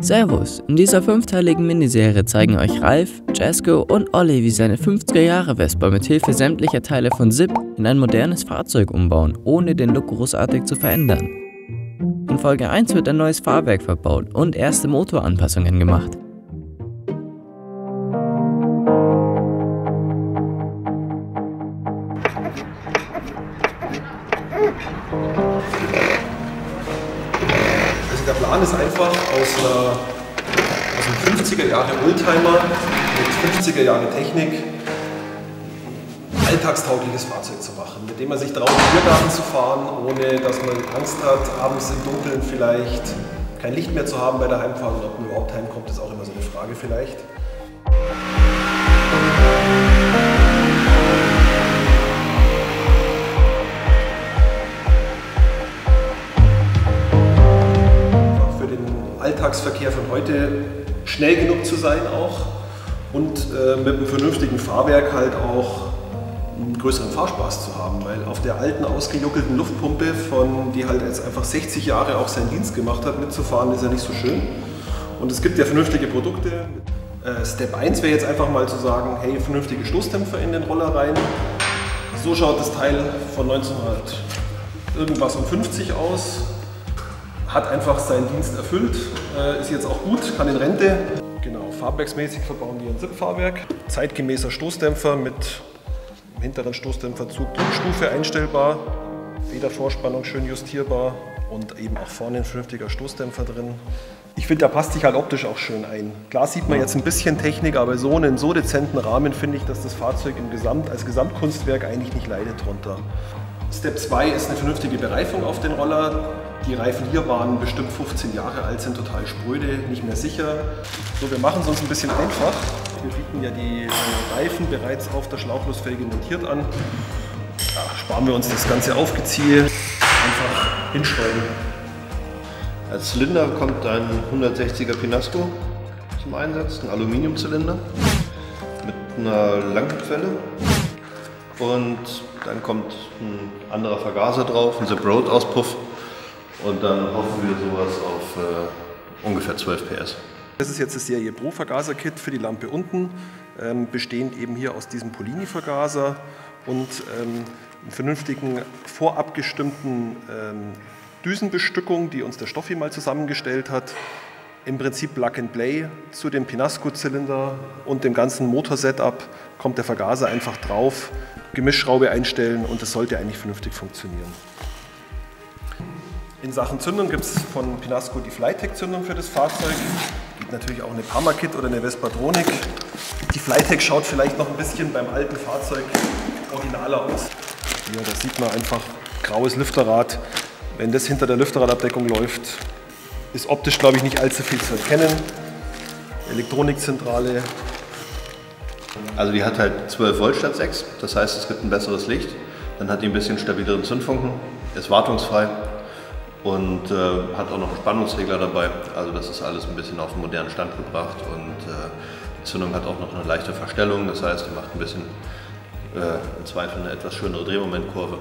Servus, in dieser 5-teiligen Miniserie zeigen euch Ralf, Jesko und Olli, wie seine 50er-Jahre-Vespa mit Hilfe sämtlicher Teile von SIP in ein modernes Fahrzeug umbauen, ohne den Look großartig zu verändern. In Folge 1 wird ein neues Fahrwerk verbaut und erste Motoranpassungen gemacht. Also der Plan ist einfach aus einem 50er-Jahre Oldtimer mit 50er-Jahre Technik ein alltagstaugliches Fahrzeug zu machen, mit dem man sich traut, in den Biergarten zu fahren, ohne dass man Angst hat, abends im Dunkeln vielleicht kein Licht mehr zu haben bei der Heimfahrt. Und ob man überhaupt heimkommt, ist auch immer so eine Frage vielleicht. Alltagsverkehr von heute schnell genug zu sein auch und mit einem vernünftigen Fahrwerk halt auch einen größeren Fahrspaß zu haben, weil auf der alten ausgejuckelten Luftpumpe, die halt jetzt einfach 60 Jahre auch seinen Dienst gemacht hat, mitzufahren, ist ja nicht so schön. Und es gibt ja vernünftige Produkte. Step 1 wäre jetzt einfach mal zu sagen, hey, vernünftige Stoßdämpfer in den Roller rein. So schaut das Teil von 1900 irgendwas um 50 aus. Hat einfach seinen Dienst erfüllt, ist jetzt auch gut, kann in Rente. Genau, fahrwerksmäßig verbauen wir ein SIP-Fahrwerk. Zeitgemäßer Stoßdämpfer mit hinteren Stoßdämpferzug Stufe einstellbar. Federvorspannung schön justierbar und eben auch vorne ein vernünftiger Stoßdämpfer drin. Ich finde, der passt sich halt optisch auch schön ein. Klar sieht man jetzt ein bisschen Technik, aber so einen so dezenten Rahmen finde ich, dass das Fahrzeug als Gesamtkunstwerk eigentlich nicht leidet drunter. Step 2 ist eine vernünftige Bereifung auf den Roller. Die Reifen hier waren bestimmt 15 Jahre alt, sind total spröde, nicht mehr sicher. So, wir machen es uns ein bisschen einfach. Wir bieten ja die Reifen bereits auf der Schlauchlosfelge montiert an. Ja, sparen wir uns das ganze Aufgeziehe, einfach hinschreiben. Als Zylinder kommt ein 160er Pinasco zum Einsatz, ein Aluminiumzylinder mit einer Langquelle. Und dann kommt ein anderer Vergaser drauf, ein Zip Road Auspuff. Und dann hoffen wir sowas auf ungefähr 12 PS. Das ist jetzt das Serie Pro Vergaser-Kit für die Lampe unten, bestehend eben hier aus diesem Polini-Vergaser und einer vernünftigen, vorab gestimmten Düsenbestückung, die uns der Stoffi mal zusammengestellt hat. Im Prinzip Plug and Play zu dem Pinasco-Zylinder und dem ganzen Motor-Setup kommt der Vergaser einfach drauf, Gemischschraube einstellen und das sollte eigentlich vernünftig funktionieren. In Sachen Zündung gibt es von Pinasco die Flytech-Zündung für das Fahrzeug. Es gibt natürlich auch eine Parmakit oder eine Vespatronic. Die Flytech schaut vielleicht noch ein bisschen beim alten Fahrzeug originaler aus. Hier, da sieht man einfach graues Lüfterrad. Wenn das hinter der Lüfterradabdeckung läuft, ist optisch, glaube ich, nicht allzu viel zu erkennen. Elektronikzentrale. Also die hat halt 12 Volt statt 6, das heißt, es gibt ein besseres Licht. Dann hat die ein bisschen stabileren Zündfunken, ist wartungsfrei. Und hat auch noch einen Spannungsregler dabei, also das ist alles ein bisschen auf den modernen Stand gebracht und die Zündung hat auch noch eine leichte Verstellung, das heißt, die macht ein bisschen im Zweifel eine etwas schönere Drehmomentkurve,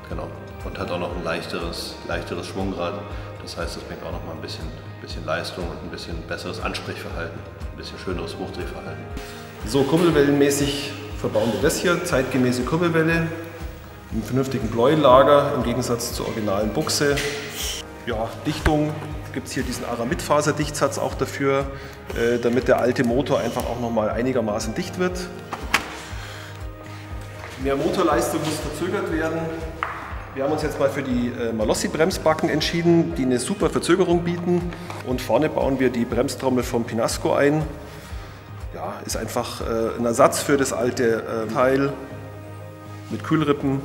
genau, und hat auch noch ein leichteres Schwungrad, das heißt, das bringt auch noch mal ein bisschen Leistung und ein bisschen besseres Ansprechverhalten, ein bisschen schöneres Hochdrehverhalten. So, kurbelwellenmäßig verbauen wir das hier, zeitgemäße Kurbelwelle. Einen vernünftigen Bläulager im Gegensatz zur originalen Buchse. Ja, Dichtung gibt es hier diesen Aramidfaserdichtsatz auch dafür, damit der alte Motor einfach auch nochmal einigermaßen dicht wird. Mehr Motorleistung muss verzögert werden. Wir haben uns jetzt mal für die Malossi-Bremsbacken entschieden, die eine super Verzögerung bieten. Und vorne bauen wir die Bremstrommel vom Pinasco ein. Ja, ist einfach ein Ersatz für das alte Teil. Mit Kühlrippen.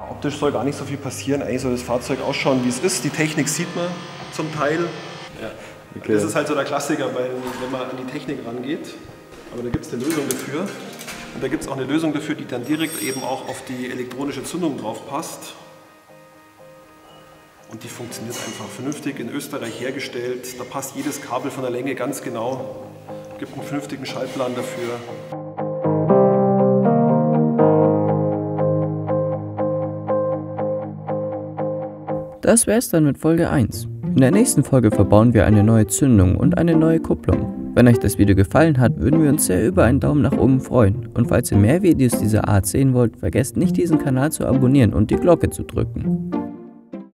Optisch soll gar nicht so viel passieren. Eigentlich soll das Fahrzeug ausschauen, wie es ist. Die Technik sieht man zum Teil. Ja. Okay. Das ist halt so der Klassiker, wenn man an die Technik rangeht. Aber da gibt es eine Lösung dafür. Und da gibt es auch eine Lösung dafür, die dann direkt eben auch auf die elektronische Zündung drauf passt. Und die funktioniert einfach vernünftig, in Österreich hergestellt. Da passt jedes Kabel von der Länge ganz genau. Gibt einen vernünftigen Schaltplan dafür. Das wär's dann mit Folge 1. In der nächsten Folge verbauen wir eine neue Zündung und eine neue Kupplung. Wenn euch das Video gefallen hat, würden wir uns sehr über einen Daumen nach oben freuen. Und falls ihr mehr Videos dieser Art sehen wollt, vergesst nicht diesen Kanal zu abonnieren und die Glocke zu drücken.